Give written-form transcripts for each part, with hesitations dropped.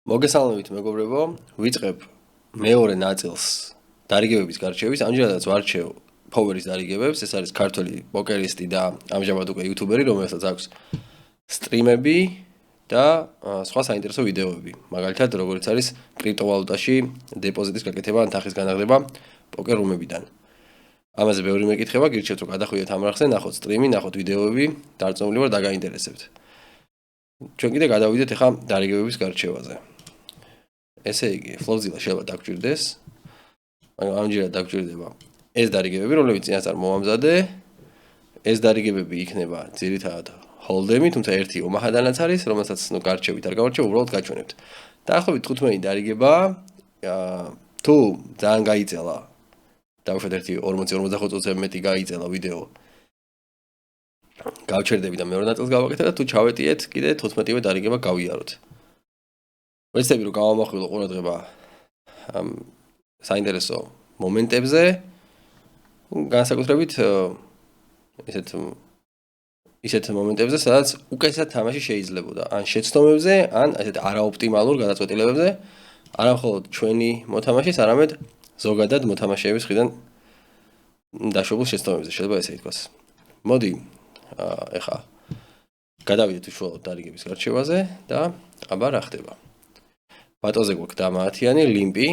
მოგესალმებით მეგობრებო, ვიწყებ მეორე ნაწილს დარიგებების გარჩევის. ამჟამადაც ვარჩევ ფოვერის დარიგებებს. ეს არის ქართველი პოკერისტი და ამჟამად უკვე იუთუბერი, რომელსაც აქვს სტრიმები და სხვა საინტერესო ვიდეოები. მაგალითად, როგორც არის კრიპტოვალუტაში დეპოზიტის გაკეთება ან თანხის განაღლება პოკერ რუმებიდან. ამაზე ბევრი მეკითხება, გირჩევთ რომ გადახვიდეთ ამ არხზე, ნახოთ სტრიმი, ნახოთ ვიდეოები, დარწმუნებული ვარ დაგაინტერესებთ. ჩვენ კიდე გადავიდეთ ახლა დარიგებების გარჩევაზე. ესე იგი, ფლოვზილა შეიძლება დაგჭირდეს, მაგრამ ამჯერად დაგჭირდება ეს დარიგებები, რომლებიც წინასწარ მოვამზადე. ეს დარიგებები იქნება ძირითადად ჰოლდემი, თუმცა ერთი ომაჰადანაც არის, რომელსაც გარჩევით არ გავარჩევ, უბრალოდ გაჩვენებთ. დაახლოებით 15 დარიგება, თუ ძალიან გაიწელა, დავუშვათ ერთი 40-45 წუთზე მეტი გაიწელა ვიდეო. გავჩერდები და მეორე ნაწილს გავაკეთე და თუ ჩავეტიეთ, კიდე 15-ვე დარიგება გავიაროთ. ვეცდები რომ გავამახვილო ყურადღება ამ საინტერესო მომენტებზე, განსაკუთრებით ისეთ მომენტებზე, სადაც უკეთესად თამაში შეიძლებოდა, ან შეცდომებზე, ან ესეთ არაოპტიმალურ გადაწყვეტილებებზე, არა მხოლოდ ჩვენი მოთამაშის, არამედ ზოგადად მოთამაშეების მხრიდან დაშვებულ შეცდომებზე, შეიძლება ესე ითქვას. მოდი, ეხლა გადავიდეთ უშუალოდ დარიგების გარჩევაზე და აბა რა ხდება. ბატონზე გვაქვს დამაათიანი, ლიმპი,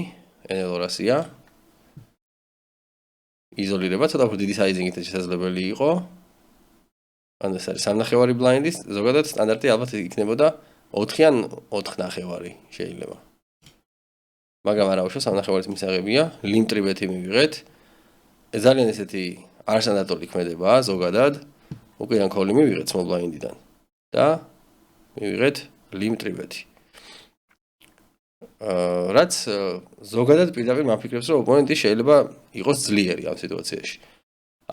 NL200-ია. იზოლირება, ცოტა უფრო დიდი საიზინგით შესაძლებელი იყო. ან ეს არის 3.5 ბლაინდის, ზოგადად სტანდარტი ალბათ იქნებოდა 4 ან 4.5 შეიძლება. მაგრამ არა უშო 3.5-ის მისაღებია, ლიმ ტრიბეთი მივიღეთ. ძალიან ესეთი არასტანდარტული ქმედებაა ზოგადად. უკიდან ქოლი მივიღეთ small blind-დან და მივიღეთ ლიმ ტრიბეთი. რაც ზოგადად პირდაპირ მაფიქრებს, რომ ოპონენტი შეიძლება იყოს ძლიერი ამ სიტუაციაში.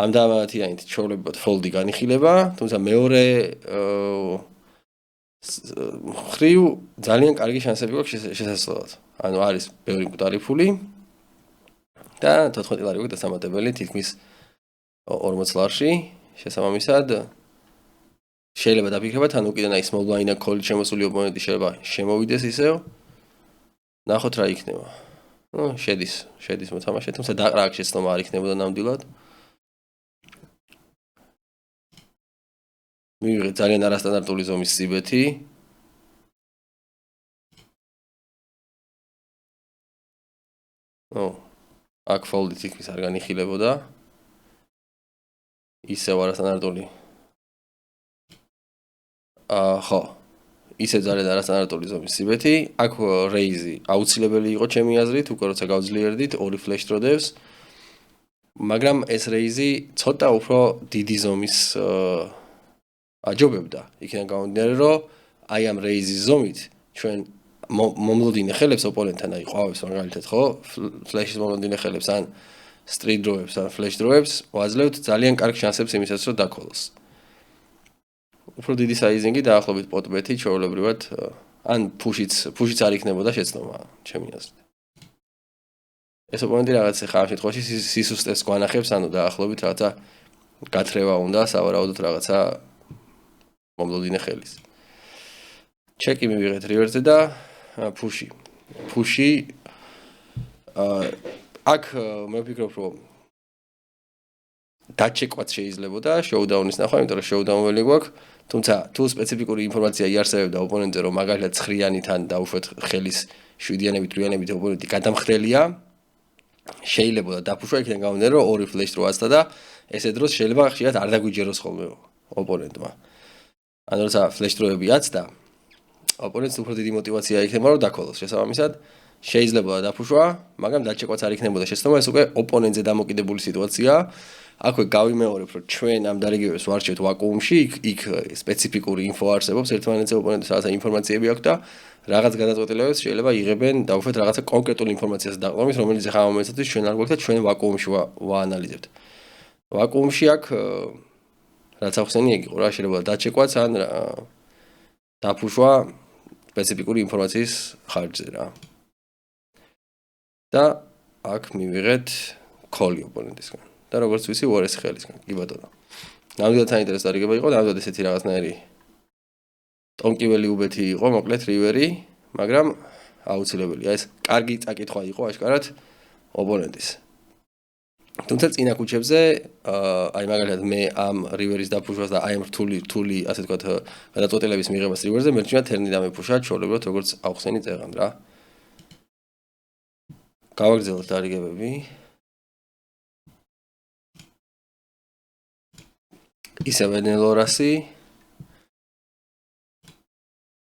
ამ დამაათიანით ჩვეულებრივად ფოლდი განიხილება, თუმცა მეორე ხრივ ძალიან კარგი შანსები გვაქვს შესაძლებლად. ანუ არის ბევრი მკვდარი ფული და 14 ლარი გვაქვს დასამატებელი თითქმის 40 ლარში. შესაბამისად შეიძლება დაფიქრებათ, ანუ უკიდან აი small blind-და ქოლით შემოსული ოპონენტი შეიძლება შემოვიდეს ისევ. ნახოთ რა იქნება. შედის მოთამაშე, თუმცა დაყრა აქ შეცდომა არ იქნებოდა ნამდვილად. მივიღეთ ძალიან არასტანდარტული ზომის სიბეთი. აქ ფოლდი თითქმის არ განიხილებოდა. ისევ არასტანდარტული. ხო. ისე ძალიან არასტანდარტული ზომის სიბეთი. აქ რეიზი აუცილებელი იყო ჩემი აზრით, უკვე როცა გავძლიერდით, 2 ფლეშ დროდებს. მაგრამ ეს რეიზი ცოტა უფრო დიდი ზომის აჯობებდა. იქიდან გამომდინარე, რომ აი ამ რეიზის ზომით ჩვენ მომლოდინე ხელებს ოპონენტთან აი ყვავებს მაგალითად, ხო? ფლეშის მომლოდინე ხელებს ან სტრიტ დროებს ან ფლეშ დროებს ვაძლევთ ძალიან კარგ შანსებს იმისათვის, რომ დაქოლოს. უფრო დიდი საიზინგი დაახლოებით პოტბეთი ჩვეულებრივად ან ფუშიც არ იქნებოდა შეცდომა ჩემი აზრით. ეს ოპონენტი რაღაც ხა ამ შემთხვევაში სისუსტეს გვანახებს, ანუ დაახლოებით რაღაცა გათრევა უნდა სავარაუდოდ რაღაცა მომლოდინე ხელის. ჩეკი მივიღეთ რივერსზე და ფუში აქ მე ვფიქრობ, რომ დაჩეკვაც შეიძლებოდა შოუდაუნის ნახვა, იმიტომ რომ შოუდაუნველი გვაქვს. თუმცა თუ სპეციფიკური ინფორმაცია იარსებებდა ოპონენტზე, რომ მაგალითად 9-იანიდან დაუშვათ ხელის 7-იანებით, 8-იანებით ოპონენტი გადამხდელია, შეიძლება დაფუშვა იქიდან გამომდინარე, რომ 2 ფლეშ რო აცდა და ესე დროს შეიძლება ხშირად არ დაგვიჯეროს ხოლმე ოპონენტმა. ანუ როცა ფლეშ დროები აცდა, ოპონენტს უფრო დიდი мотиваცია იქნება, რომ დაქოლოს. შესაბამისად, შეიძლება დაფუშვა, მაგრამ დაჩეკვაც არ იქნებოდა შეცდომა, ეს უკვე ოპონენტზე დამოკიდებული სიტუაციაა. აქვე გავიმეორებ, რომ ჩვენ ამ დარიგებებს ვარჩევთ ვაკუუმში, იქ სპეციფიკური ინფო არსებობს, ერთმანეთზე ოპონენტს რაღაცა ინფორმაციები აქვს და რაღაც გადაწყვეტილებებს შეიძლება იღებენ, დაუშვათ რაღაცა კონკრეტული ინფორმაციას დაყრდნობით, რომელიც ახლა მომენტისთვის ჩვენ არ გვაქვს და ჩვენ ვაკუუმში ვაანალიზებთ. ვაკუუმში აქ რაც ახსენი ეგ იყო რა, შეიძლება დაჩეკვაც ან დაფუშვა სპეციფიკური ინფორმაციის ხარჯზე რა. და აქ მივიღეთ ქოლი ოპონენტისგან. და როგორც ვიცი, უარესი ხელისგან, კი ბატონო. ნამდვილად საინტერესო დარიგება იყო, ნამდვილად ესეთი რაღაცნაირი ტონკიველი უბეთი იყო, მოკლედ რივერი, მაგრამ აუცილებელია ეს კარგი წაკითხვა იყო აშკარად ოპონენტის. თუმცა წინა ქუჩებზე აი მაგალითად მე ამ რივერის დაფუშვას და აი ამ რთული ასე ვთქვათ გადაწყვეტილების მიღებას რივერზე მერჩიმა თერნი დამეფუშა ჩვეულებრივად როგორც ავხსენი წეღან რა. გავაგრძელოთ დარიგებები. ისევ ნელორასი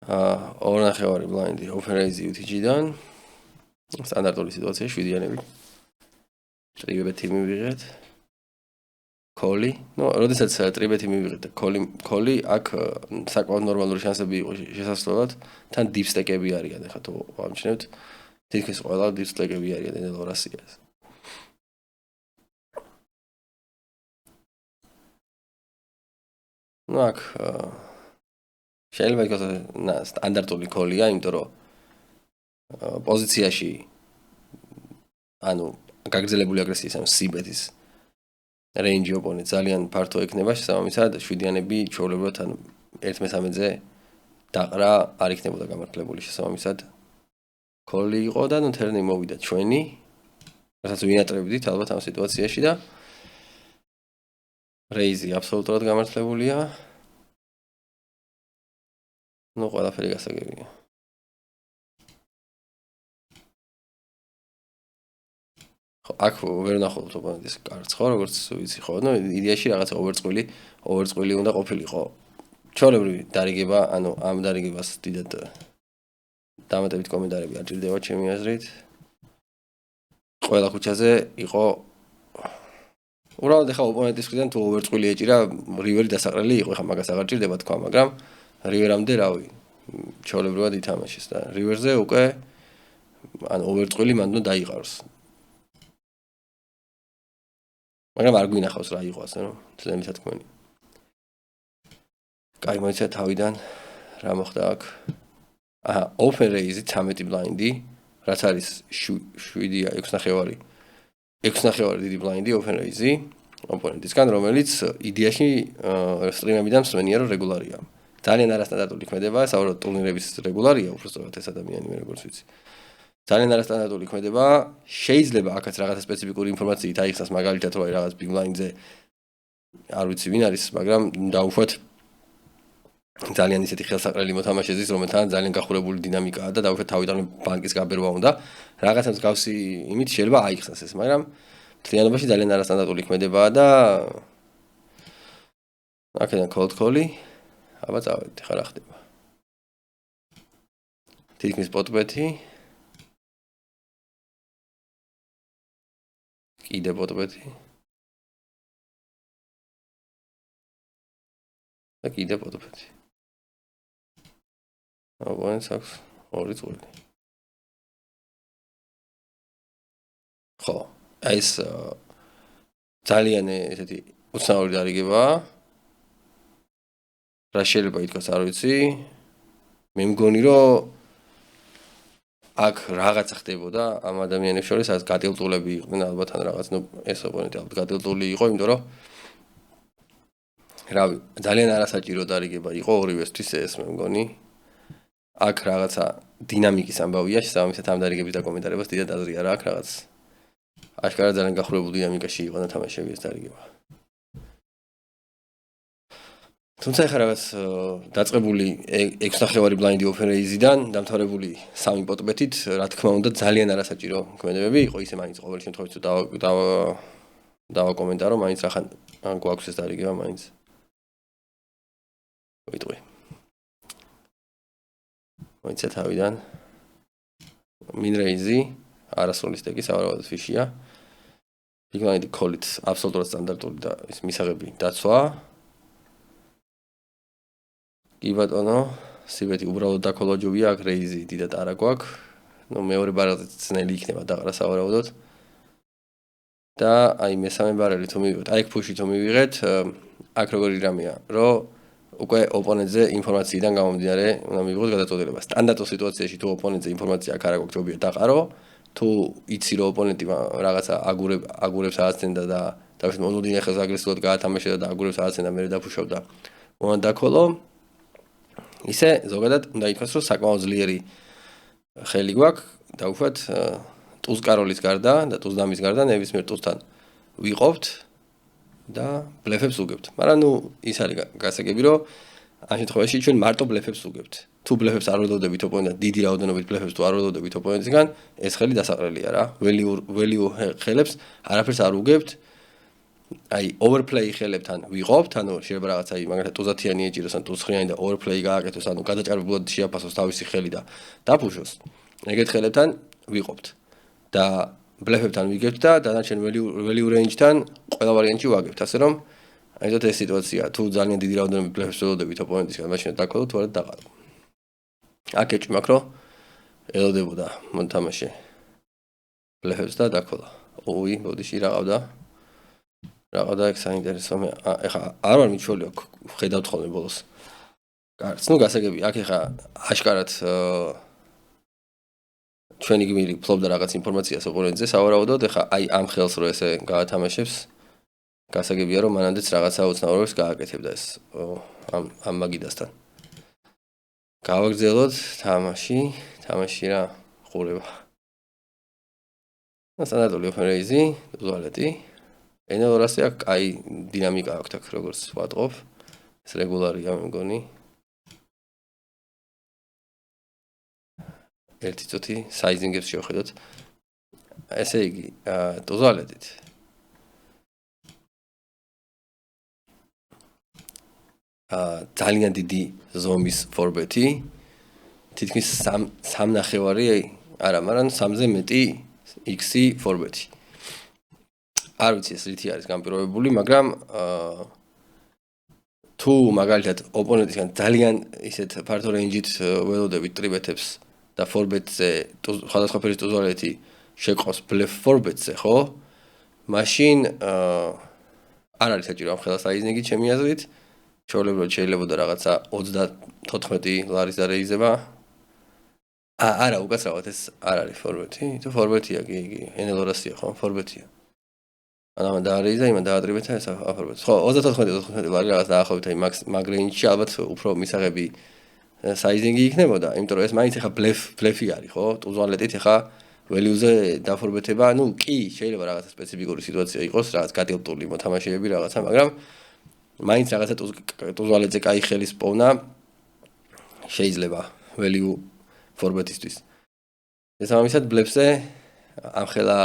2.5 ბლაინდი open raise UTG-დან სტანდარტული სიტუაცია 7-იანები. ტრიბეთი მივიღეთ. კოლი, როდესაც ტრიბეთი მივიღეთ და კოლი აქ საკმაოდ ნორმალური შანსები იყო შესაძლებლად, თან დიპსტეკები არიან, ახლა თუ ამჩნევთ, თითქმის ყველა დიპსტეკები არიან ნელორასიას. აქ შეიძლება ითქვას სტანდარტული კოლია, იმიტომ რომ პოზიციაში ანუ გაგრძელებული აგრესიის ამ C-bet-ის range opponent ძალიან ფართო ექნება, შესაბამისად 7-იანები ჩვეულებრივად ანუ 1/13-ზე დაყრა არ იქნებოდა გამართლებული, შესაბამისად კოლი იყო და თერნი მოვიდა ჩვენი, რასაც ვინატრებდით ალბათ ამ სიტუაციაში და raise აბსოლუტურად გამართლებულია. ყველაფერი გასაგებია. აქ ვერ ნახულობთ ოპონენტის კარტს, ხო, როგორც ვიცი, ხო, იდეაში რაღაცა ოვერწყვილი უნდა ყოფილიყო. ჩვეულებრივი დარიგება, ანუ ამ დარიგებას დიდად დამატებით კომენტარები არ ჭირდება ჩემი აზრით. ყველა ქუჩაზე იყო უბრალოდ ახლა ოპონენტის მხრიდან თუ ოვერწყვილი ეჭირა, რივერი დასაყრელი იყო, ახლა მაგას აღარ ჭირდება თქვა, მაგრამ რივერამდე რავი, ჩვეულებრივად ითამაშეს და რივერზე უკვე ანუ ოვერწყვილი მანდ უნდა დაიყაროს. მაგრამ არ გვინახავს რა იყო ასე, რომ ძნელი თქმენი. კაი, მოიცა თავიდან რა მოხდა აქ? open raise 13 ბლაინდი, რაც არის 7-ია 6.5. 6.5 დიდი ბლაინდი open raise ოპონენტისგან, რომელიც იდეაში სტრიმებიდან მსმენია რომ რეგულარია. ძალიან არასტანდარტული ქმედება, საუბრობ ტურნირების რეგულარია, უბრალოდ ეს ადამიანი მე როგორც ვიცი. ძალიან არასტანდარტული ქმედება, შეიძლება აქაც რაღაცა სპეციფიკური ინფორმაციით აიხსნას მაგალითად რომ რაღაც big line-ზე არ ვიცი ვინ არის, მაგრამ დაუშვათ ძალიან ისეთი ხელსაყრელი მოთამაშე ზის, რომელთან ძალიან გახურებული დინამიკაა და დაუშვათ თავიდან ბანკის გაბერვა უნდა. რაღაცა მსგავსი იმით შეიძლება აიხსნას ეს, მაგრამ მთლიანობაში ძალიან არასტანდარტული ქმედებაა და აქედან cold call-ი აბა წავედით, ხა რა ხდება. თითქმის პოტბეთი კიდე პოტბეთი და კიდე პოტბეთი. ოპონენტს აქვს 2 წვილი. ხო, ეს ძალიან ესეთი უცნაური დარიგებაა. რა შეიძლება ითქვას არ ვიცი. მე მგონი რომ აქ რაღაცა ხდებოდა ამ ადამიანებს შორის, რაც გადილტულები იყვნენ ალბათ ან რაღაც, ეს ოპონენტი ალბათ გადილტული იყო, იმიტომ რომ რავი, ძალიან არასაჭირო დარიგება იყო ორივესთვის ეს მე მგონი. აქ რაღაცა დინამიკის ამბავია, შესაბამისად ამ დარიგების დაკომენტარებას დიდად აზრი არა აქვს რაღაც. აშკარად ძალიან გახურებულ დინამიკაში იყო და თამაშები ეს დარიგება. თუმცა ახლა რაღაც დაწყებული 6.5 ბლაინდი open raise-დან დამთავრებული 3 პოტბეთით, რა თქმა უნდა, ძალიან არასაჭირო ქმედებები იყო, ისე მაინც ყოველ შემთხვევაში დავაკომენტარო, მაინც ახან გვაქვს ეს დარიგება, მაინც ვიტყვი. მოიცა თავიდან min raise-ი, არასრული სტეკი, სავარაუდოდ ფიშია. big blind call-ით აბსოლუტურად სტანდარტული და ის მისაღები დაცვა. კი ბატონო, C-bet-ი უბრალოდ დაკოლოჯობია, აქ raise-ი დიდად არა გვაქვს. მეორე ბარაზე ძნელი იქნება დაყრა სავარაუდოდ. და აი მესამე ბარელი თუ მივიღეთ, აი push-ი თუ მივიღეთ, აქ როგორი რამეა, რომ უკვე ოპონენტზე ინფორმაციიდან გამომდინარე უნდა მივიღოთ გადაწყვეტილება. სტანდარტულ სიტუაციაში თუ ოპონენტზე ინფორმაცია აქ არ აქვს, ჯობია დაყარო. თუ იცი რომ ოპონენტი რაღაცა აგურებს ააცენდა და თავის მონოდინე ხელს აგრესიულად გაათამაშა და აგურებს ააცენდა, მე დაფუშავდა. უნდა დაქოლო. ისე ზოგადად უნდა ითქვას, რომ საკმაოდ ძლიერი ხელი გვაქვს დავუშვათ ტუზკაროლის გარდა და ტუზდამის გარდა ნებისმიერ ტუზთან ვიყოფთ და ბლეფებს უგებთ. მაგრამ ის არის გასაგები, რომ ამ შემთხვევაში ჩვენ მარტო ბლეფებს უგებთ. თუ ბლეფებს არ ველოდებით ოპონენტს, დიდი რაოდენობით ბლეფებს თუ არ ველოდებით ოპონენტისგან, ეს ხელი დასაყრელია რა. value ხელებს არაფერს არ უგებთ. აი overplay ხელებთან ვიყოფთ, ანუ შეიძლება რაღაც აი მაგალითად ტუზათიანი ეჭიროს ან ტუზხრიანი და overplay გააკეთოს, ანუ გადაჭარბებულად შეაფასოს თავისი ხელი და დაფუშოს. ეგეთ ხელებთან ვიყოფთ და ბლეფებთან ვიგებთ და დანარჩენ value range-თან ყველა ვარიანტში ვაგებთ, ასე რომ აი ეს სიტუაცია, თუ ძალიან დიდი რაოდენობით ბლეფებს ველოდებით ოპონენტისგან, მაშინ დაკვალოთ თუ არა დაყალო. აქ ეჭვი მაქვს, რომ ელოდებოდა მოთამაშე ბლეფებს და დაკვალა. ოი, ბოდიში რაღაცა ეგ საინტერესო მე ეხა არ ვარ მიჩვეული აქ ხედავთ ხოლმე ბოლოს. კარგს, გასაგები, აქ ეხა აშკარად ჩვენი გმირი ფლობდა რაღაც ინფორმაციას ოპონენტზე, სავარაუდოდ ეხა აი ამ ხელს რო ესე გაათამაშებს, გასაგებია რომ მანამდეც რაღაცა უცნაურობას გააკეთებდა ეს ამ მაგიდასთან. გავაგრძელოთ თამაში რა ყურება. სტანდარტული open raise-ი, უზვალეთი. ენელორასი აქ კაი დინამიკა აქვს აქ როგორც ვატყობ. ეს რეგულარია მე მგონი. ერთი წუთი საიზინგებს შევხედოთ. ესე იგი, უზვალეთით. ძალიან დიდი ზომის ფორბეთი. თითქმის 3.5 არა, მაგრამ 3-ზე მეტი X-ი ფორბეთი. არ ვიცი ეს რითი არის განპირობებული, მაგრამ თუ მაგალითად ოპონენტისგან ძალიან ისეთ ფართო რეინჯით ველოდებით ტრიბეთებს და ფორბეთზე სხვადასხვა ფერის უზვალეთი შეყავს ბლეფ ფორბეთზე, ხო? მაშინ არ არის საჭირო ამ ხელას აიზინგი ჩემი აზრით. ჩვეულებრივად შეიძლებოდა რაღაცა 34 ლარის და რეიზება. არა, უკაცრავად ეს არ არის ფორბეთი. თუ ფორბეთია კი, ენელორასია ხო, ფორბეთია. ანუ დაარეიზა, იმან დაატრიბეთა ეს აფორბეთ. ხო, 34 ლარი რაღაც დაახლოებით აი მაგ რეინჯში ალბათ უფრო მისაღები საიზინგი იქნებოდა, იმიტომ რომ ეს მაინც ახლა ბლეფი არის, ხო? უზვალეთით ახლა value-ზე დაფორბეთება, ну, კი, შეიძლება რაღაცა სპეციფიკური სიტუაცია იყოს, რაღაც გადიოპტული მოთამაშეები რაღაცა, მაგრამ მაინც რაღაცა უზვალეთზე კაი ხელის პოვნა შეიძლება value ფორბეთისთვის. შესაბამისად ბლეფზე ამ ხელა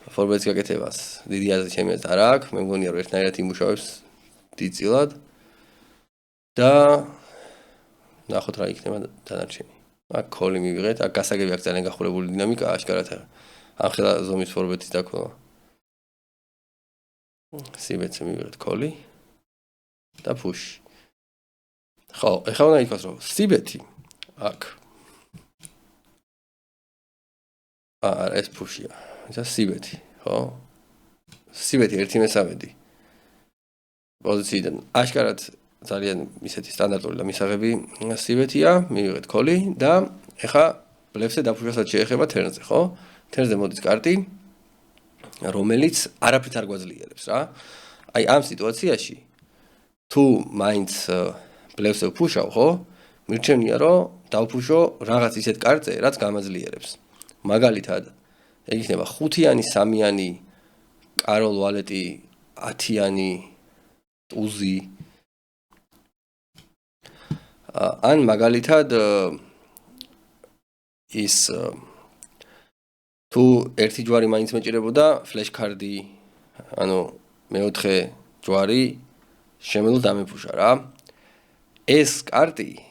ფორბეთის გაკეთებას დიდი აზრი ჩემი აზრით არ აქვს, მე მგონია რომ ერთნაირად იმუშავებს დიდწილად და ნახოთ რა იქნება დანარჩენი. აქ კოლი მივიღეთ, აქ გასაგები აქვს ძალიან გახურებული დინამიკა, აშკარად ამ ხელა ზომის ფორბეთის დაკვალა. სიბეთზე მივიღეთ კოლი და ფუში. ხო, ეხლა უნდა ითქვას რომ სიბეთი აქ ეს ფუშია. ეს სიბეთი, ხო? სიბეთი 1/13 პოზიციიდან აშკარად ძალიან ისეთი სტანდარტული და მისაღები სიბეთია, მივიღეთ კოლი და ეხა ბლეფზე დაფუშვასაც შეეხება თერნზე, ხო? თერნზე მოდის კარტი, რომელიც არაფრით არ გვაძლიერებს რა. აი ამ სიტუაციაში თუ მაინც ბლეფზე ვფუშავ, ხო? მირჩენია რომ დავფუშო რაღაც ისეთ კარტზე, რაც გამაძლიერებს. მაგალითად, ეგ იქნება 5-იანი, 3-იანი, კაროლ ვალეტი, 10-იანი, ტუზი. ან მაგალითად ის თუ ერთი ჯვარი მაინც მეჭირებოდა ფლეშ კარდი, ანუ მეოთხე ჯვარი შემეძლო დამეფუშა რა. ეს კარტი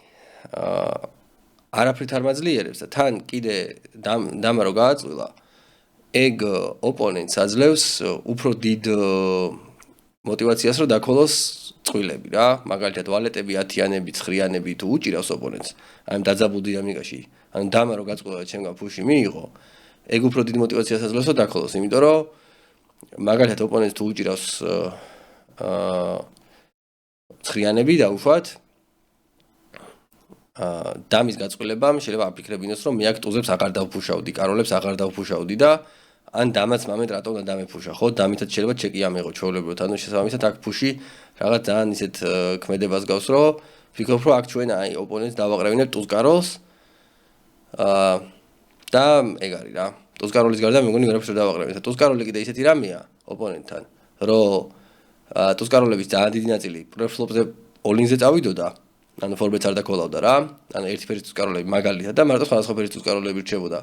არაფრით არ მაძლიერებს და თან კიდე დამა რო გააწვილა, ეგ ოპონენტს აძლევს უფრო დიდ მოტივაციას რომ დაქოლოს წვილები რა. მაგალითად ვალეტები, 10-იანები, 9-იანები თუ უჭირავს ოპონენტს, აი დაძაბულ დინამიკაში, ანუ დამა რო გააწვილა და ჩემგან ფუში მიიღო, ეგ უფრო დიდ მოტივაციას აძლევს რომ დაქოლოს, იმიტომ რომ მაგალითად ოპონენტს თუ უჭირავს 9-იანები დაუშვათ, დამის გაწყვილებამ შეიძლება აფიქრებინოს რომ მე აქ ტუზებს აღარ დავფუშავდი, კაროლებს აღარ დავფუშავდი და ან დამაც მომენტ რატომ და დამეფუშა, ხო? დამითაც შეიძლება ჩეკი ამეღო ჩვეულებრივად, ანუ შესაბამისად აქ ფუში რაღაც ძალიან ისეთ ქმედებას გავს, რომ ვფიქრობ, რომ აქ ჩვენ აი ოპონენტს დავაყრევინებ ტუზ კაროლს და ეგ არის რა. ტუსკაროლის გარდა მე მგონი ვერაფერს დავაყრევთ. ტუსკაროლი კიდე ისეთი რამეა ოპონენტთან, რომ ტუსკაროლების ძალიან დიდი ნაწილი პრეფლოპზე ოლინზე წავიდოდა. ანუ ფორბეტს არ დაკოლავდა რა. ანუ ერთი ფერის ტუსკაროლები მაგალითად და მარტო სხვადასხვა ფერის ტუსკაროლები რჩებოდა.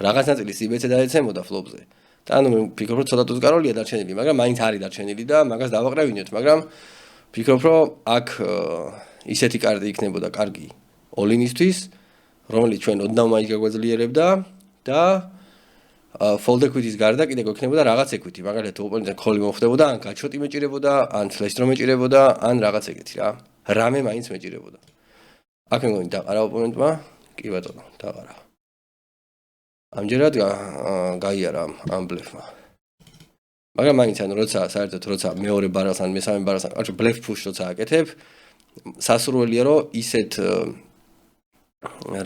რაღაც ნაწილი CBC დაეცემოდა ფლოპზე. და ანუ მე ვფიქრობ, რომ ცოტა ტუსკაროლია დარჩენილი, მაგრამ მაინც არის დარჩენილი და მაგას დავაყრევინოთ, მაგრამ ვფიქრობ, რომ აქ ისეთი კარტი იქნებოდა კარგი ოლინისთვის, რომელიც ჩვენ ოდნავ მაინც გაგვაძლიერებდა და fold equity-ის გარდა კიდე გვექნებოდა რაღაც equity, მაგალითად ოპონენტთან call მოხდებოდა, ან გაჩოტი მეჭირებოდა, ან flash draw მეჭირებოდა, ან რაღაც ეგეთი რა. რამე მაინც მეჭირებოდა. აქ მე მგონი დაყარა ოპონენტმა, კი ბატონო, დაყარა. ამჯერად გაიარა ამ ბლეფმა. მაგრამ მაინც ანუ საერთოდ როცა მეორე ბარელს ან მესამე ბარელს ან ბლეფ push როცა აკეთებ, სასურველია რომ ისეთ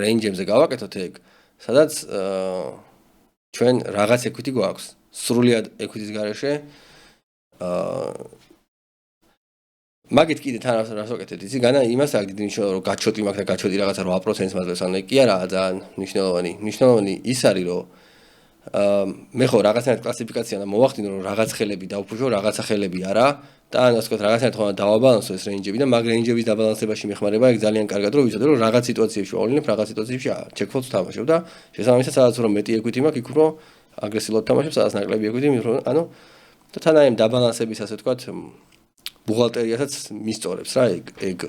range-ებზე გავაკეთოთ ეგ, სადაც ჩვენ რაღაც equity გვაქვს. სრულიად equity-ის გარეშე მაგით კიდე თან რას ვაკეთებთ იცი? განა იმას აქვს დიდი მნიშვნელობა რომ გაჩოტი მაქვს და გაჩოტი რაღაცა 8%-ს მაძლევს, ანუ კი არა ძალიან მნიშვნელოვანი. მნიშვნელოვანი ის არის რომ მე ხო რაღაცნაირად კლასიფიკაცია და მოვახდინო რომ რაღაც ხელები დავფუჟო, რაღაცა ხელები არა და ანუ ასე ვთქვათ რაღაცნაირად ხომ დავაბალანსო ეს რეინჯები და მაგ რეინჯების დაბალანსებაში მეხმარება ეგ ძალიან კარგად რომ ვიცოდე რომ რაღაც სიტუაციებში ვავლინებ, რაღაც სიტუაციებში ჩეკფოლდს ვთამაშებ და შესაბამისად სადაც რომ მეტი equity მაქვს, იქ უფრო აგრესიულად ვთამაშებ, სადაც ნაკლები equity, ანუ და თან აი ამ დაბალანსების ასე ვთქვათ ბუღალტერიასაც მისწორებს რა ეგ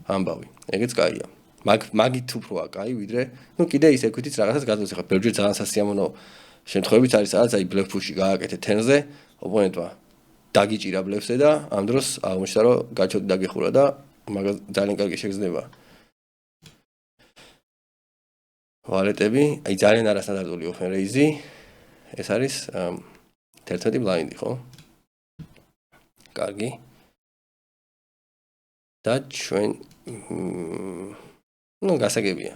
ამბავი. ეგეც კაია. მაგით უფროა კაი, ვიდრე ნუ კიდე ის equity-ს რაღაცას გადავს ხა. ბევრჯერ ძალიან სასიამოვნო შემთხვევებიც არის, სადაც აი ბლეფ push-ი გააკეთე თენზე, ოპონენტმა დაგიჭირა ბლეფზე და ამ დროს აღმოჩნდა რომ გაჩოდი დაგეხურა და მაგას ძალიან კარგი შეგრძნება. ვალეტები, აი ძალიან არასტანდარტული open raise-ი. ეს არის 11 ბლაინდი, ხო? კარგი. და ჩვენ ნუ გასაგებია.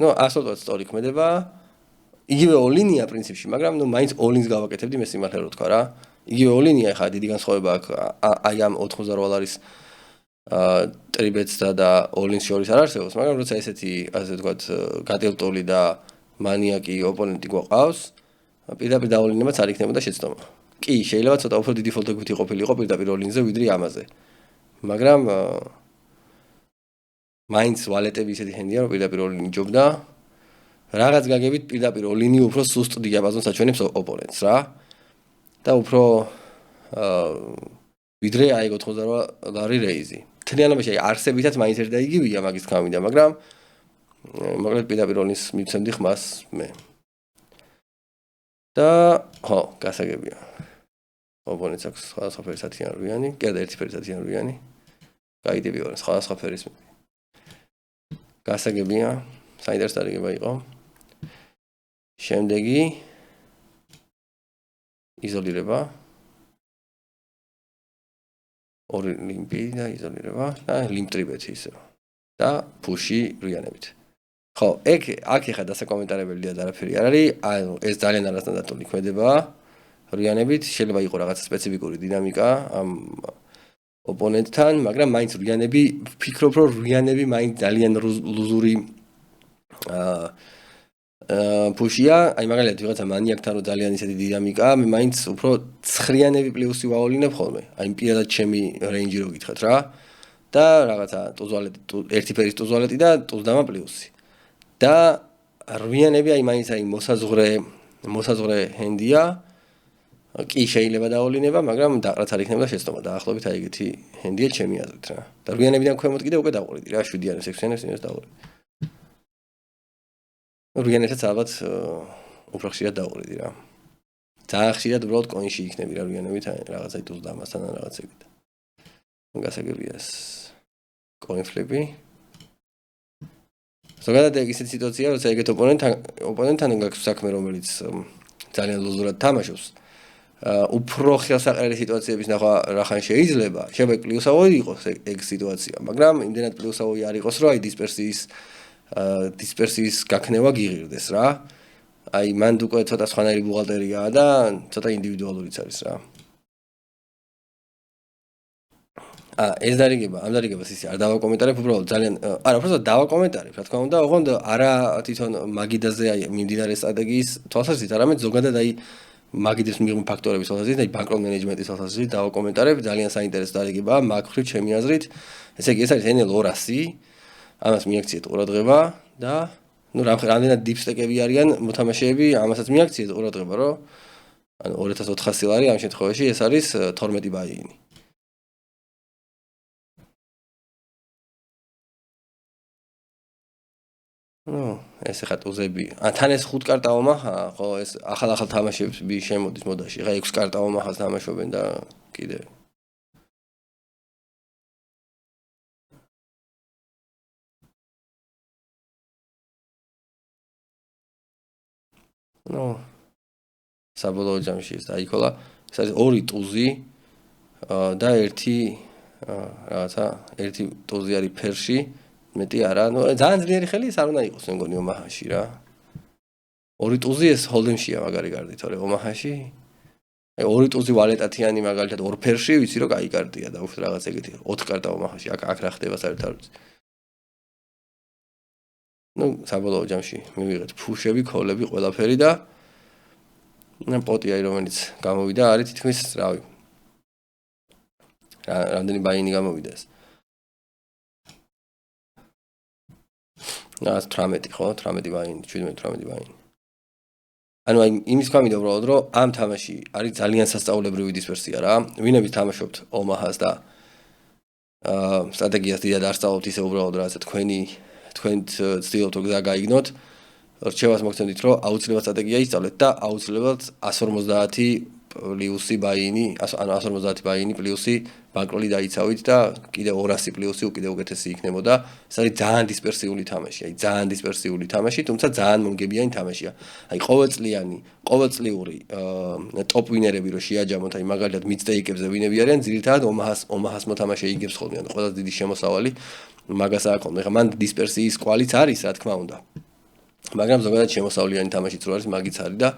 ნუ 100% სწორი ქმედება. იგივე ოლინია პრინციპში, მაგრამ ნუ მაინც ოლინს გავაკეთებდი მე სიმართლე რო თქვა რა. იგივე ოლინია ხა დიდი განსხვავება აქვს აი ამ 88 არის ტრიბეტსა და ოლინს შორის არ არსებობს, მაგრამ როცა ესეთი ასე ვთქვათ გადილტოლი და მანიაკი ოპონენტი გვყავს, პირდაპირ დაოლინებაც არ იქნებოდა შეცდომა. კი, შეიძლება ცოტა უფრო დიდი fold equity ყოფილიყო პირდაპირ ოლინზე ვიდრე ამაზე. მაგრამ მაინც ვალეტები ისეთი ჰენდია რომ პირდაპირ ოლინი ჯობდა. რაღაც გაგებით პირდაპირ ოლინი უფრო სუსტ დიაპაზონს აჩვენებს ოპონენტს რა. და უფრო ვიდრე აი 88 ლარი რეიზი. თლიანობაში აი არსებითაც მაინც ერთ და იგივეა მაგის თქმა მინდა, მაგრამ მაგალითად პირდაპირ ოლინს მიცემდი ხმას მე. და ხო, გასაგებია. ოპონენტს აქვს სხვადასხვა ფერის 10-იანურიანი, კი არა ერთი ფერის 10-იანურიანი. გაიდები ვარ სხვადასხვა ფერის. გასაგებია, საინტერესო დარიგება იყო. შემდეგი იზოლირება. ორი ლიმპი და იზოლირება და ლიმპ ტრიბეთი ისე. და push-ი რიანებით. ხო, აქ ეხა დასაკომენტარებელია და არაფერი არ არის. ანუ ეს ძალიან არასტანდარტული ქმედებაა. რიანებით შეიძლება იყოს რაღაც სპეციფიკური დინამიკა ამ ოპონენტთან, მაგრამ მაინც რიანები ვფიქრობ, რომ რიანები მაინც ძალიან ლუზური push-ია, აი მაგალითად ვიღაცა მანიაკთან რომ ძალიან ისეთი დინამიკაა, მე მაინც უფრო ცხრიანები პლუსი ვაოლინებ ხოლმე. აი პირადად ჩემი რეინჯი რო გითხრათ რა. და რაღაცა ტუზვალეტი, ერთი ფერის ტუზვალეტი და ტუზდამა პლუსი. და რიანები აი მაინც აი მოსაზღვრე ჰენდია. კი შეიძლება დაოლინება, მაგრამ რაც არ იქნება შეცდომა. დაახლოებით აი ეგეთი ჰენდია ჩემი აზრით რა. და რიანებიდან ქვემოთ კიდე უკვე დავყურდი რა, 7-იანებს, 6-იანებს იმას დავყურდი. რიანებსაც ალბათ უფრო ხშირად დავყურდი რა. ძალიან ხშირად უბრალოდ კონში იქნები რა რიანებით, აი რაღაცა ტუზდამასთან ან რაღაც ეგეთ. გასაგებია ეს კონფლიპი. ზოგადად ეგ ისეთი სიტუაცია, როცა ეგეთ ოპონენტთან გაქვს საქმე, რომელიც ძალიან ლუზურად თამაშობს. უფრო ხელსაყრელი სიტუაციების ნახვა რახან შეიძლება პლუსავი იყოს ეგ სიტუაცია, მაგრამ იმდენად პლუსავი არ იყოს, რომ აი დისპერსიის გაქნევა გიღირდეს რა. აი მანდ უკვე ცოტა სხვანაირი ბუღალტერიაა და ცოტა ინდივიდუალურიც არის რა. ეს დარიგება, ამ დარიგებას ისე არ დავაკომენტარებ, უბრალოდ ძალიან არა, უბრალოდ დავაკომენტარებ, რა თქმა უნდა, ოღონდ არა თვითონ მაგიდაზე აი მიმდინარე სტრატეგიის თვალსაზრისით, არამედ ზოგადად აი მაგიდის მიღებული ფაქტორების თვალსაზრისით, აი ბანკროტ მენეჯმენტის თვალსაზრისით დავაკომენტარებ, ძალიან საინტერესო დარიგებაა მაგ ხრივ ჩემი აზრით. ესე იგი, ეს არის NL 200, ამას მიაქციეთ ყურადღება და ნუ რამდენად დიპსტეკები არიან მოთამაშეები, ამასაც მიაქციეთ ყურადღება, რომ ანუ 2400 ლარი ამ შემთხვევაში ეს არის 12 ბაიინი. ნუ ეს ხა ტუზები. თან ეს 5 კარტა ომახა, ხო, ეს ახალ თამაშებს შემოდის მოდაში. ხა 6 კარტა ომახას თამაშობენ და კიდე ნუ საბოლოო ჯამში ეს დაიქოლა. ეს არის 2 ტუზი და რაღაცა ერთი ტუზი არის ფერში. მეტი არა, ნუ ძალიან ძლიერი ხელი ეს არ უნდა იყოს, მე მგონი ომაჰაში რა. 2 ტუზი ეს ჰოლდემშია მაგარი კარდი, თორე ომაჰაში. აი 2 ტუზი ვალეტათიანი მაგალითად 2 ფერში, ვიცი რომ კაი კარდია და უბრალოდ რაღაც ეგეთი 4 კარტა ომაჰაში, აქ რა ხდება საერთოდ არ ვიცი. ნუ საბოლოო ჯამში მივიღეთ ფუშები, ქოლები, ყველაფერი და პოტი აი რომელიც გამოვიდა არის თითქმის რავი. რამდენი ბაინი გამოვიდა ეს? 18 ხო, 18 ბაინი, 17-18 ბაინი. ანუ აი იმის გამიდა უბრალოდ რომ ამ თამაში არის ძალიან სასწაულებრივი დისპერსია რა. ვინები თამაშობთ ომაჰას და სტრატეგიას დიდად არ სწავლობთ ისე უბრალოდ რაღაცა თქვენ ცდილობთ გზა გაიგნოთ. რჩევას მოგცემთ რომ აუცილებლად სტრატეგია ისწავლეთ და აუცილებლად 150 პლუსი ბაინი, ანუ 150 ბაინი პლუსი ბანკროლი დაიცავით და კიდე 200 პლუსი უკიდე უკეთესი იქნებოდა. ეს არის ძალიან დისპერსიული თამაში, აი ძალიან დისპერსიული თამაში, თუმცა ძალიან მომგებიანი თამაშია. აი ყოველწლიური ტოპ ვინერები რო შეაჯამოთ, აი მაგალითად მიდსტეიკებზე ვინები არიან, ძირითადად ომაჰას მოთამაშე იგებს ხოლმე, ანუ ყველაზე დიდი შემოსავალი მაგას აქვს ხოლმე. ეხლა მან დისპერსიის კვალიც არის, რა თქმა უნდა. მაგრამ ზოგადად შემოსავლიანი თამაშიც რო არის, მაგიც არის და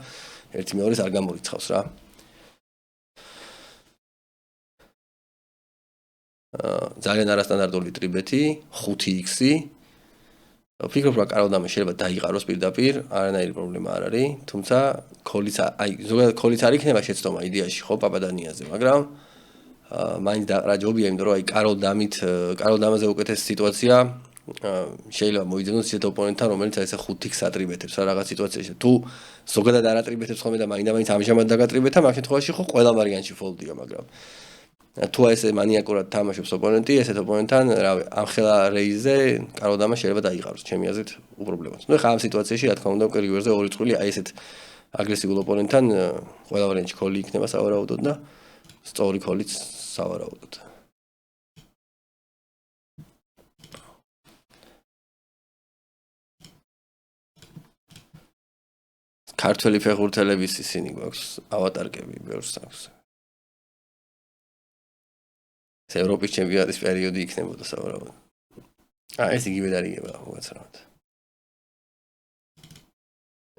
ერთი მეორეს არ გამორიცხავს რა. ძალიან არასტანდარტული ტრიბეთი, 5x-ი. ვფიქრობ, რომ კაროდამე შეიძლება დაიყაროს პირდაპირ, არანაირი პრობლემა არ არის, თუმცა ზოგადად ქოლიც არ იქნება შეცდომა იდეაში, ხო, პაპადანიაზე, მაგრამ მაინც დაყრა ჯობია, იმიტომ რომ აი კაროდამაზე უკეთესი სიტუაცია შეიძლება მოიძებნოს ისეთ ოპონენტთან, რომელიც აი ესე 5x ატრიბეთებს რა რაღაც სიტუაციაში. თუ ზოგადად არ ატრიბეთებს ხოლმე და მაინდა-მაინც ამჟამად დაგატრიბეთა, მაგ შემთხვევაში ხო ყველა ვარიანტში ფოლდია, მაგრამ თუ ესე მანიაკურად თამაშობს ოპონენტი, ესეთ ოპონენტთან, რავი, ამხელა რეიზზე კაროდამა შეიძლება დაიყაროს, ჩემი აზრით, უპრობლემოა. ნუ ხა ამ სიტუაციაში, რა თქმა უნდა, უკვე რივერზე 2 წყვილი, აი ესეთ აგრესიულ ოპონენტთან ყველა ვარიანტში ქოლი იქნება სავარაუდოდ და სწორი ქოლიც სავარაუდოდ. ქართველი ფეხბურთელების ისინი გვაქვს ავატარკები, ბევრს აქვს. ევროპის ჩემპიონატის პერიოდი იქნებოდა სავარაუდოდ. ეს იგივე დარიგება, უაცრავად.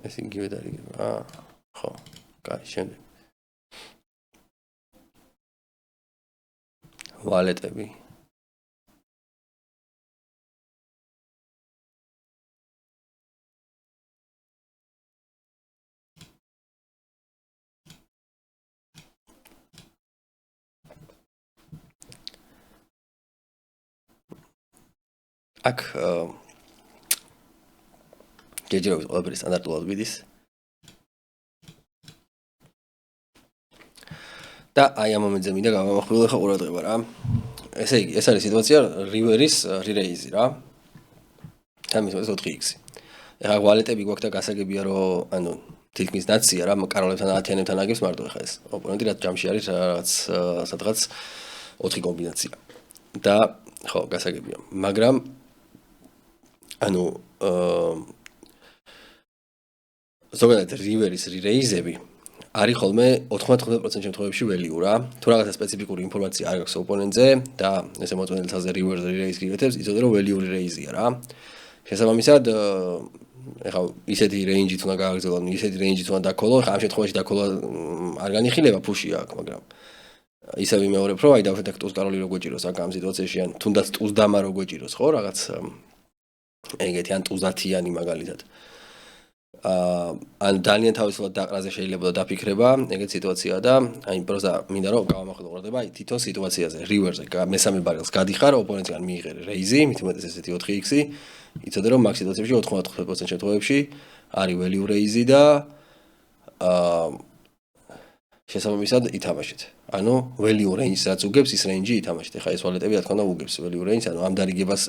ეს იგივე დარიგება. ხო, კაი, შემდეგ. ვალეტები. აქ ჯერჯერობით ყველაფერი სტანდარტულად მიდის. და აი ამ მომენტზე მინდა გავამახვილო ხა ყურადღება რა. ესე იგი, ეს არის სიტუაცია რივერის რირეიზი რა. თამის 4x. ეხლა ვალეტები გვაქვს და გასაგებია რომ ანუ თითქმის ნაცია რა, კაროლებთან ათიანებთან აგებს მარტო ეხლა ეს. ოპონენტი რა ჯამში არის რაღაც სადღაც 4 კომბინაცია. და ხო, გასაგებია. მაგრამ ანუ ზოგადად რივერის რირეიზები არის ხოლმე 95% შემთხვევებში value რა. თუ რაღაცა სპეციფიკური ინფორმაცია არ აქვს ოპონენტზე და ესე მოწმენელთაზე რივერს რირეიზს გიგეთებს, იცოდე რომ value რირეიზია რა. შესაბამისად ეხლა ისეთი რეინჯით უნდა გააგრძელო, ისეთი რეინჯით უნდა დაქოლო, ხა ამ შემთხვევაში დაქოლა არ განიხილება, ფუში აქვს, მაგრამ ისე ვიმეორებ, რომ აი დავშეთ აქ ტუს კაროლი რო გვეჭიროს აქ ამ სიტუაციაში, ან თუნდაც ტუს დამა რო გვეჭიროს, ხო, რაღაც ეგეთი ან ტუზათიანი მაგალითად. ან ძალიან თავისუფლად დაყრაზე შეიძლება დაფიქრება, ეგეთ სიტუაციაა და აი პროზა მინდა რომ გავამახვილო ყურადღება აი თვითონ სიტუაციაზე, რივერზე, მესამე ბარელს გადიხარ, ოპონენტიდან მიიღე რეიზი, მით უმეტეს ესეთი 4x-ი, იცოდე რომ მაგ სიტუაციებში 99% შემთხვევებში არის value raise და შესაბამისად ითამაშეთ. ანუ value range რაც უგებს ის range-ი ითამაშეთ. ეხლა ეს ვალეტები რა თქმა უნდა უგებს value range, ანუ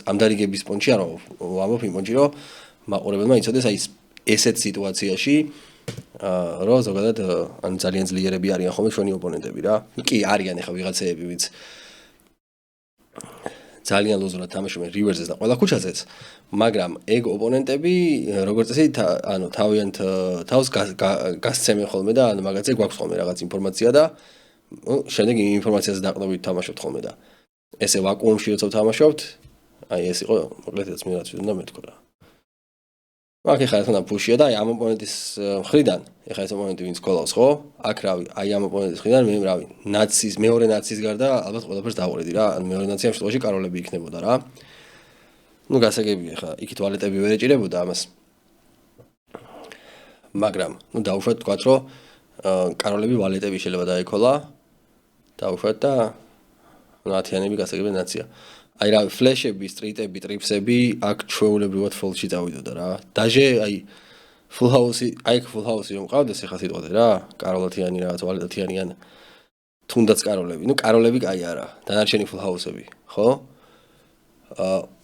ამ დარიგების პონჩი არ ვამბობ იმ პონჩი, რომ მაყურებელმა იცოდეს აი ესეთ სიტუაციაში რომ ზოგადად ან ძალიან ძლიერები არიან ხოლმე ჩვენი ოპონენტები რა. კი არიან ეხლა ვიღაცეები, ვინც ძალიან ლოზურად თამაშობენ რივერსეს და ყველა ქუჩაზეც, მაგრამ ეგ ოპონენტები როგორც წესი ანუ თავიანთ თავს გასცემენ ხოლმე და ანუ მაგაზე გვაქვს ხოლმე რაღაც ინფორმაცია და შემდეგ იმ ინფორმაციაზე დაყრდნობით თამაშობთ ხოლმე და ესე ვაკუუმში როცა თამაშობთ, აი ეს იყო მოკლედ რაც მე რაც უნდა მეთქვა რა. აქ ეხლა თქო და ფუშია და აი ამ ოპონენტის მხრიდან, ეხლა ეს ოპონენტი ვინც გოლავს, ხო? აქ რავი, აი ამ ოპონენტის მხრიდან მე რავი, ნაცის, მეორე ნაცის გარდა ალბათ ყველაფერს დავყრედი რა. ან მეორე ნაცი ამ შემთხვევაში კაროლები იქნებოდა რა. ნუ გასაგებია ეხლა, იქით ვალეტები ვერ ეჭირებოდა ამას. მაგრამ, ნუ დავუშვათ თქვათ, რომ კაროლები ვალეტები შეიძლება დაექოლა. დავუშვათ და ნუ 10-იანები გასაგებია ნაცია. აი რა ფლეშები, სტრიტები, ტრიპსები აქ ჩვეულებრივად ფოლში წავიდოდა რა. დაჟე აი full house-ი, აი full house-ი რომ ყავდეს ეხლა სიტყვაზე რა, კაროლათიანი რაღაც ვალეტათიანი ან თუნდაც კაროლები. ნუ კაროლები კაი არა, დანარჩენი full house-ები, ხო?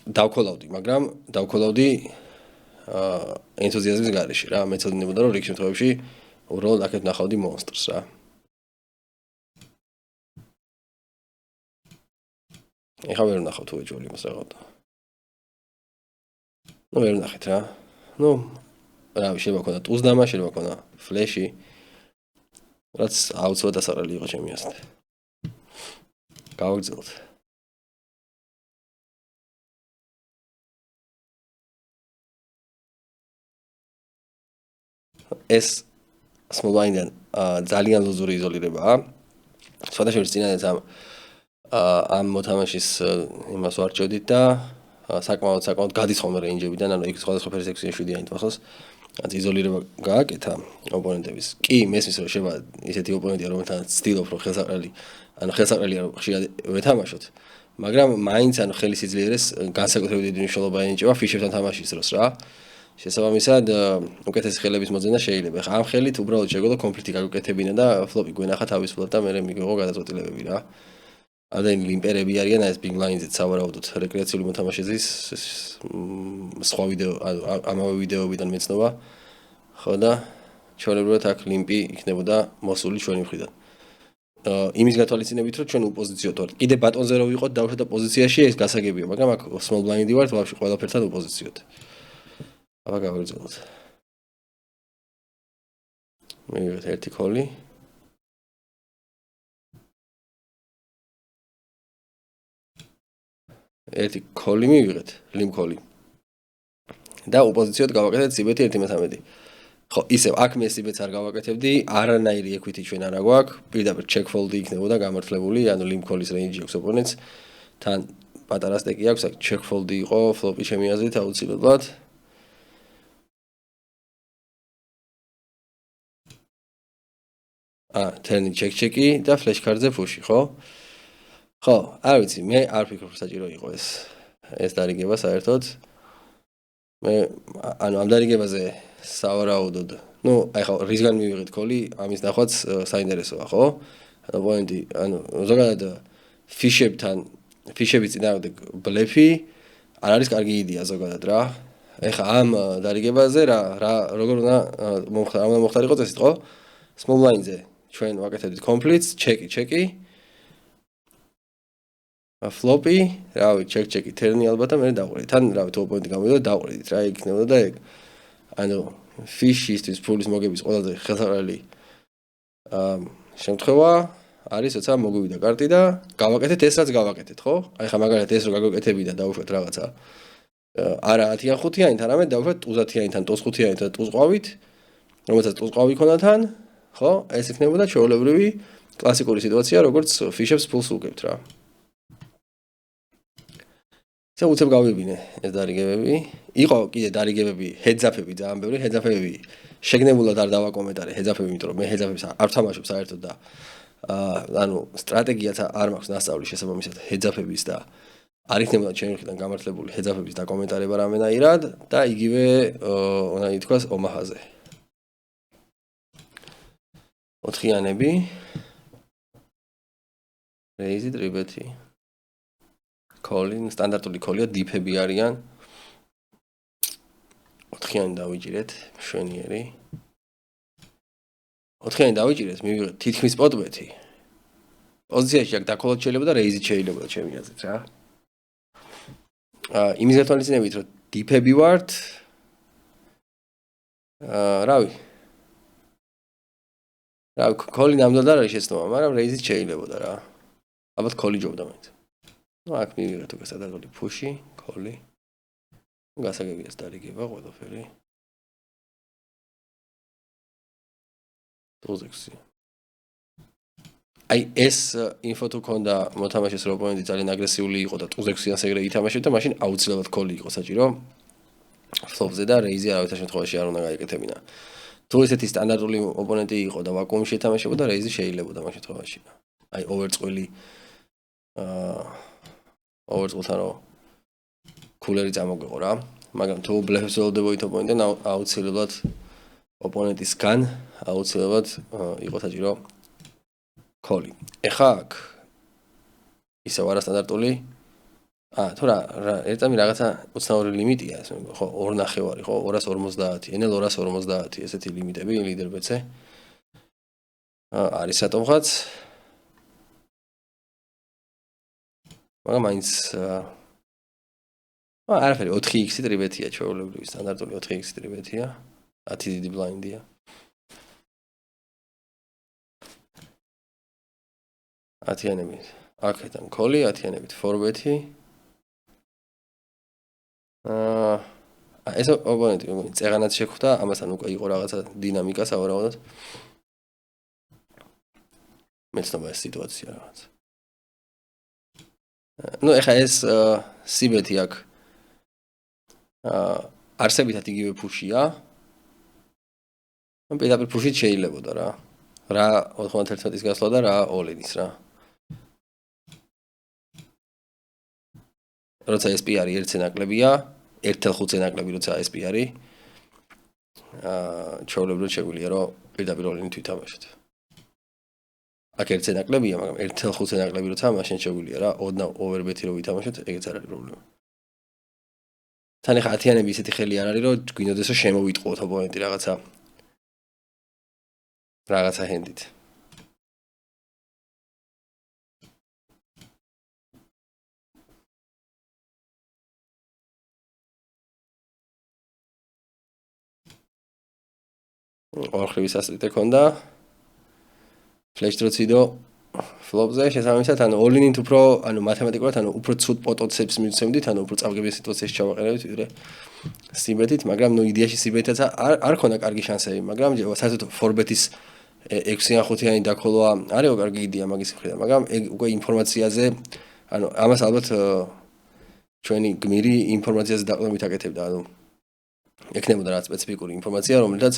დავქოლავდი, მაგრამ დავქოლავდი ენთუზიაზმის გარეშე რა. მეცოდინებოდა რომ რიგ შემთხვევებში უბრალოდ აქეთ ნახავდი მონსტრს რა. ეხლა ვერ ვნახავ თუ ეჯველი მას რაღაცა. ნუ ვერ ვნახეთ რა. ნუ რა შეიძლება ქონა ტუს დამა, შეიძლება ქონა ფლეში. რაც აუცილებლად დასაყრელი იყო ჩემი აზრით. გავაგრძელოთ. ეს small blind-დან ძალიან ლოზური იზოლირებაა. სხვადასხვა წინადაც ამ მოთამაშის იმას ვარჩევდით და საკმაოდ გადის ხოლმე რეინჯებიდან, ანუ იქ სხვადასხვა ფერსექციაში 7-იანი თვალს იზოლირება გააკეთა ოპონენტების. კი, მესმის რომ შეიძლება ისეთი ოპონენტია, რომელთანაც ცდილობ რომ ხელსაყრელი, ანუ ხელსაყრელი არ ხშირად ვეთამაშოთ, მაგრამ მაინც ანუ ხელის სიძლიერეს განსაკუთრებით დიდი მნიშვნელობა ენიჭება ფიშებთან თამაშის დროს რა. შესაბამისად, უკეთესი ხელების მოძებნა შეიძლება. ხა ამ ხელით უბრალოდ შეგულო კონფლიქტი გაგუკეთებინა და ფლოპი გვენახა თავისუფლად და მე მიგიღო გადაწყვეტილებები რა. ამდენი ლიმპერები არიან ეს big line-ზე სავარაუდოდ რეკრეაციული მოთამაშეების სხვა ვიდეო ამავე ვიდეოებიდან მეცნობა. ხო და ჩვეულებრივად აქ ლიმპი იქნებოდა მოსული ჩვენი მხრიდან. იმის გათვალისწინებით რომ ჩვენ უპოზიციოდ ვართ. კიდე ბატონზე რო ვიყოთ დავუშვათ და პოზიციაში ეს გასაგებია, მაგრამ აქ small blind-ი ვართ, ვაფშე ყველაფერთან უპოზიციოდ. აბა გავაგრძელოთ. მივიღეთ ერთი ქოლი. ერთი ქოლი მივიღეთ, ლიმ ქოლი. და უპოზიციოდ გავაკეთეთ სიბეთი 1-13. ხო, ისევ აქ მე სიბეთს არ გავაკეთებდი, არანაირი equity ჩვენ არ აგვაქვს, პირდაპირ check fold-ი იქნებოდა გამართლებული, ანუ ლიმ ქოლის range-ი აქვს ოპონენტს. თან პატარა სტეკი აქვს, აქ check fold-ი იყო, ფლოპი ჩემი აზრით აუცილებლად. turn-ი check-check-ი და flash card-ზე push-ი, ხო? ხო, არ ვიცი, მე არ ვფიქრობ რომ საჭირო იყო ეს დარიგება საერთოდ. მე ანუ ამ დარიგებაზე სავარაუდოდ, ნუ აი ხო, რისგან მივიღეთ ქოლი, ამის ნახვაც საინტერესოა, ხო? ანუ პოინტი, ანუ ზოგადად ფიშების წინააღმდეგ ბლეფი არ არის კარგი იდეა ზოგადად რა. ეხლა ამ დარიგებაზე როგორ უნდა მოხდარიყო წესით, ხო? small blind-ზე ჩვენ ვაკეთებდით conflicts, check-ი. ფლოპი, რავი, check-check-ი, turn-ი ალბათ და მე დავყრით. თან რავი, თუ ოპონენტი გამოვიდა, დავყრით რა, იქნებოდა და ეგ. ანუ ფიშისთვის ფულის მოგების ყველაზე ხელსაყრელი შემთხვევა არის, როცა მოგვივიდა კარტი და გავაკეთეთ ეს რაც გავაკეთეთ, ხო? აი ხა მაგალითად ეს რო გაგაკეთები და დავუშვათ რაღაცა. არა 10-იან 5-იანით, არამედ დავუშვათ 30-იანით ან 25-იანით და ტუზ ყვავით, რომელსაც ტუზ ყვავი ქონდა თან, ხო? ეს იქნებოდა ჩვეულებრივი კლასიკური სიტუაცია, როგორც ფიშებს ფულს უგებთ რა. ისე უცებ გავიბინე ეს დარიგებები. იყო კიდე დარიგებები, ჰედზაფები ძალიან ბევრი, ჰედზაფები შეგნებულად არ დავაკომენტარე ჰედზაფები, იმიტომ რომ მე ჰედზაფებს არ ვთამაშობ საერთოდ და ანუ სტრატეგიაც არ მაქვს ნასწავლი შესაბამისად ჰედზაფების და არ იქნებოდა ჩემი მხრიდან გამართლებული ჰედზაფების დაკომენტარება რამენაირად და იგივე უნდა ითქვას ომაჰაზე. 4-იანები რეიზი ტრიბეთი კოლი, სტანდარტული კოლია, დიფები არიან. 4-იანი დავიჭირეთ, მშვენიერი. 4-იანი დავიჭირეთ, მივიღეთ თითქმის პოტბეთი. პოზიციაში აქ დაკოლოთ შეიძლება და რეიზით შეიძლება ჩემი აზრით რა. იმის გათვალისწინებით, რომ დიფები ვართ. რავი. კოლი ნამდვილად არ არის შეცდომა, მაგრამ რეიზით შეიძლებოდა რა. ალბათ კოლი ჯობდა მაინც. ну აქ მივიღეთ უკვე სტანდარტული ფუში, კოლი. გასაგებია დარიგება ყველაფერი. დოზექსი. აი ეს ინფო თუ ქონდა მოთამაშეს რომ ოპონენტი ძალიან აგრესიული იყო და ტუზექსიანს ეგრე ითამაშებდა, მაშინ აუცილებლად კოლი იყო საჭირო. ფლოპზე და რეიზი არავითარ შემთხვევაში არ უნდა გაიკეთებინა. თუ ესეთი სტანდარტული ოპონენტი იყო და ვაკუუმში ეთამაშებოდა, რეიზი შეიძლებოდა ამ შემთხვევაში. აი ოვერწყვილი ოვერწყვილთან რო კულერი წამოგვიყო რა. მაგრამ თუ ბლეფს ველოდებოდით ოპონენტთან, აუცილებლად ოპონენტისგან აუცილებლად იყო საჭირო კოლი. ეხა აქ ისევ არასტანდარტული თუ რა ერთამი რაღაცა უცნაური ლიმიტია, ხო 2.5 ხო 250, NL 250 ესეთი ლიმიტები ლიდერბეტზე. არის რატომღაც მაგრამ მაინც არაფერი 4x ტრიბეთია ჩვეულებრივი სტანდარტული 4x ტრიბეთია 10 დიდი ბლაინდია ათიანებით აქედან კოლი 10-იანებით ფორბეთი ეს ოპონენტი წეღანაც შეხვდა ამასთან უკვე იყო რაღაცა დინამიკა სავარაუდოდ მეცნობა ეს სიტუაცია რაღაც ну ეხა ეს სიბეთი აქ არსებითად იგივე ფუშია ну პირდაპირ ფუშით შეიძლებოდა რა 91-ის გასვლა და რა all-in-ის რა როცა SP არის 1 ნაკლებია 1.5 ნაკლები როცა SP არის ჩვეულებრივად შეგვიძლია რომ პირდაპირ all-in-ით ვითამაშოთ აქ 1 ნაკლებია მაგრამ 1.5 ნაკლები როცა მაშინ შეგვიძლია რა ოდნავ overbet-ი რო ვითამაშოთ ეგეც არ არის პრობლემა თან ეხა 10-იანები ისეთი ხელი არ არის რომ გვინდოდეს რომ შემოვიტყუოთ ოპონენტი რაღაცა ჰენდით ორხრივი სასტრიტე ქონდა ფლეშ დროციდო ფლოპზე შესაბამისად ანუ all-in-ით უფრო ანუ მათემატიკურად ანუ უფრო ცუდ პოტენციალს მივცემდით ანუ უფრო წავგებიან სიტუაციაში ჩავაყენებთ ვიდრე სიბეთით მაგრამ ნუ იდეაში სიბეთიც არ ქონდა კარგი შანსები მაგრამ საერთოდ ფორბეთის 6-იან 5-იანი დაქოლვა არისო კარგი იდეა მაგის მხრიდან მაგრამ ეგ უკვე ინფორმაციაზე ანუ ამას ალბათ ჩვენი გმირი ინფორმაციაზე დაყრდნობით აკეთებდა ანუ ექნებოდა რა სპეციფიკური ინფორმაცია რომელთაც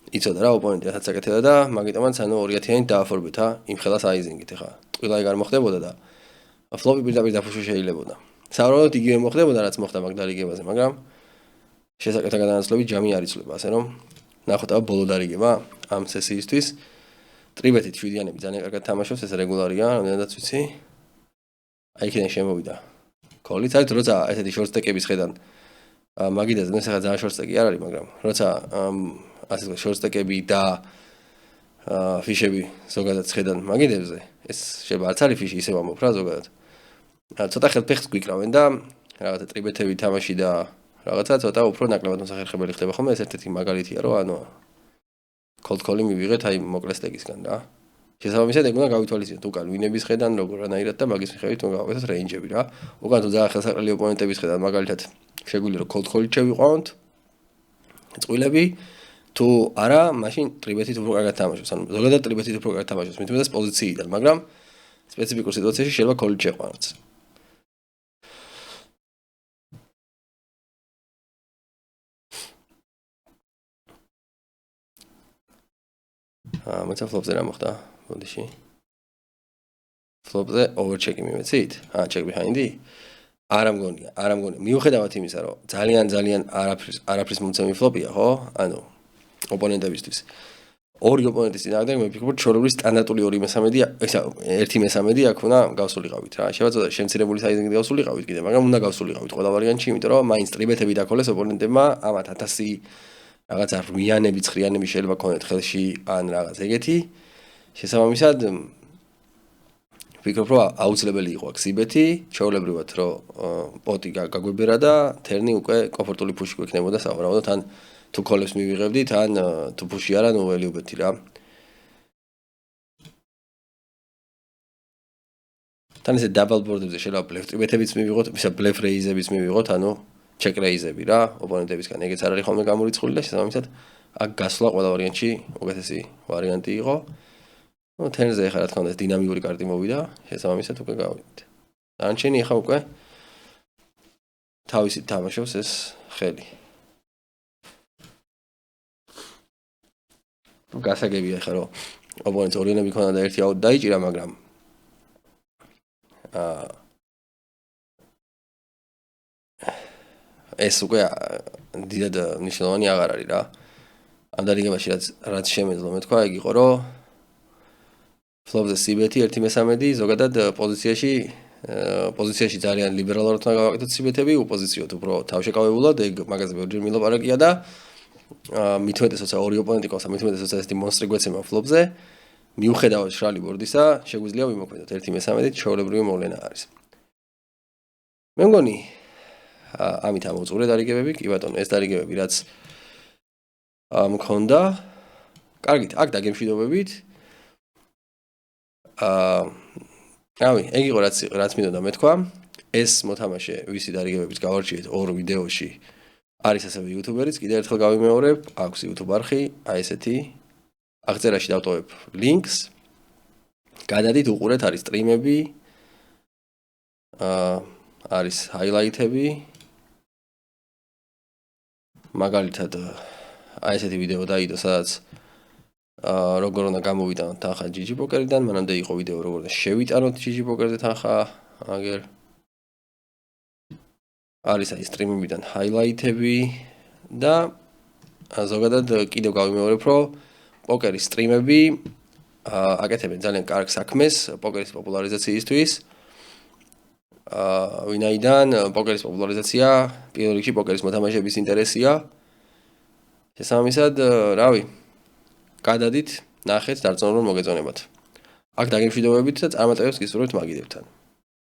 იცოდა რა ოპონენტი რასაც აკეთებდა და მაგიტომაც ანუ 2-ათიანი დააფორბეთა იმ ხელას აიზინგით ეხა ტყილა ეგ არ მოხდებოდა და ფლოპი პირდაპირ დაფუშვა შეიძლებოდა სავარაუდოდ იგივე მოხდებოდა რაც მოხდა მაგ დარიგებაზე მაგრამ შესაკეთა გადანაცვლებით ჯამი არ იცვლება ასე რომ ნახოთ აბა ბოლო დარიგება ამ სესიისთვის ტრიბეთით 7-იანები ძალიან კარგად თამაშობს ეს რეგულარია რამდენადაც ვიცი აი იქიდან შემოვიდა კოლი საერთოდ როცა ესეთი შორტსტეკების ხედან მაგიდაზე ნუ ეხა ძალიან შორტსტეკი არ არის მაგრამ როცა ასე ვთქვათ შორტსტეკები და ფიშები ზოგადად ხედან მაგიდებზე ეს შეიძლება არც არის ფიში ისევ ამბობ რა ზოგადად ცოტა ხელფეხს გვიკრავენ და რაღაცა ტრიბეთები თამაში და რაღაცა ცოტა უფრო ნაკლებად მოსახერხებელი ხდება ხოლმე ეს ერთ-ერთი მაგალითია რომ ანუ cold call-ი მივიღეთ აი მოკლე სტეკისგან რა შესაბამისად ეგ უნდა გავითვალისწინოთ უკან ვინების ხედან როგორანაირად და მაგის მიხედვით უნდა გავაკეთოთ რეინჯები რა უკან თუ ძალიან ხელსაყრელი ოპონენტების ხედან მაგალითად შეგვიძლია რომ cold call-ით შევიყვანოთ წყვილები თუ არა, მაშინ ტრიბეთით უფრო კარგად თამაშობს. ანუ ზოგადად ტრიბეთით უფრო კარგად თამაშობს, მით უმეტეს პოზიციიდან, მაგრამ სპეციფიკურ სიტუაციაში შეიძლება ქოლით შეყვანოს. მოიცა ფლოპზე რა მოხდა? ბოდიში. ფლოპზე ოვერჩეკი მივეცით? ჩეკ ბიჰაინდი? არა მგონია. მიუხედავად იმისა, რომ ძალიან არაფრის მომცემი ფლოპია, ხო? ანუ ოპონენტებისთვის. ორი ოპონენტის წინააღმდეგ მე ვფიქრობ, ჩვეულებრივ სტანდარტული 2/3-ია, ისა 1/3 აქ უნდა გავსულიყავით რა. შევაწოდოთ შემცირებული საიზით გავსულიყავით კიდე, მაგრამ უნდა გავსულიყავით ყველა ვარიანტში, იმიტომ რომ მაინც ტრიბეთები დაქოლეს ოპონენტებმა, ამათ 1000 რაღაცა რვიანები, ცხრიანები შეიძლება ქონდეთ ხელში ან რაღაც ეგეთი. შესაბამისად ვფიქრობ, რომ აუცილებელი იყო აქ სიბეთი, ჩვეულებრივად რომ პოტი გაგვებერა და თერნი უკვე კომფორტული ფუში გვექნებოდა სავარაუდოდ, ან თუ ქოლებს მივიღებდით, ან თუ ფუში არა, ნუ ველიუბეთი რა. თან ესე დაბალ ბორდებზე შეიძლება ბლეფ ტრიბეთებიც მივიღოთ, ისა ბლეფ რეიზებიც მივიღოთ, ანუ ჩეკ რეიზები რა, ოპონენტებისგან ეგეც არ არის ხოლმე გამორიცხული და შესაბამისად აქ გასვლა ყველა ვარიანტში უკეთესი ვარიანტი იყო. ნუ თერნზე ახლა რა თქმა უნდა დინამიური კარტი მოვიდა, შესაბამისად უკვე გავიდით. დანარჩენი ახლა უკვე თავისით თამაშობს ეს ხელი. გასაგებია ახლა რომ ოპონენტს ორიონები ქონდა და ერთი აუტ დაიჭირა, მაგრამ ეს უკვე დიდად მნიშვნელოვანი აღარ არის რა. ამ დარიგებაში რაც შემეძლო მე თქვა, ეგ იყო რომ ფლოპზე სიბეთი 1/3 ზოგადად პოზიციაში ძალიან ლიბერალურად უნდა გავაკეთოთ სიბეთები, უპოზიციოთ უფრო თავშეკავებულად, ეგ მაგაზე ბევრჯერ მილაპარაკია და მით უმეტესოცა ორი ოპონენტი ყავს, მით უმეტესოცა ესეთი მონსტრი გვეცემა ფლოპზე, მიუხედავად შრალი ბორდისა, შეგვიძლია ვიმოქმედოთ 1/3-ით, ჩვეულებრივი მოვლენა არის. მე მგონი ამით ამოვწურე დარიგებები, კი ბატონო, ეს დარიგებები რაც მქონდა, კარგით, აქ დაგემშვიდობებით. რავი, ეგ იყო რაც მინდოდა მეთქვა. ეს მოთამაშე, ვისი დარიგებებით გავარჩიეთ ორ ვიდეოში, არის ასევე იუთუბერიც, კიდევ ერთხელ გავიმეორებ, აქვს YouTube არხი, აი ესეთი. აღწერაში დავტოვებ ლინკს. გადადით უყურეთ, არის სტრიმები, არის ჰაილაითები. მაგალითად, აი ესეთი ვიდეო დაიდო, სადაც როგორ უნდა გამოვიტანოთ თანხა GG Poker-დან, მანამდე იყო ვიდეო როგორ უნდა შევიტანოთ GG Poker-ზე თანხა, აგერ არის აი სტრიმებიდან ჰაილაითები და ზოგადად კიდევ გავიმეორებ, რომ პოკერის სტრიმები აკეთებენ ძალიან კარგ საქმეს პოკერის პოპულარიზაციისთვის. ვინაიდან პოკერის პოპულარიზაცია პირველ რიგში პოკერის მოთამაშეების ინტერესია. შესაბამისად, რავი, გადადით, ნახეთ, დარწმუნებულად მოგეწონებათ. აქ დაგემშვიდობებით და წარმატებებს გისურვებთ მაგიდებთან.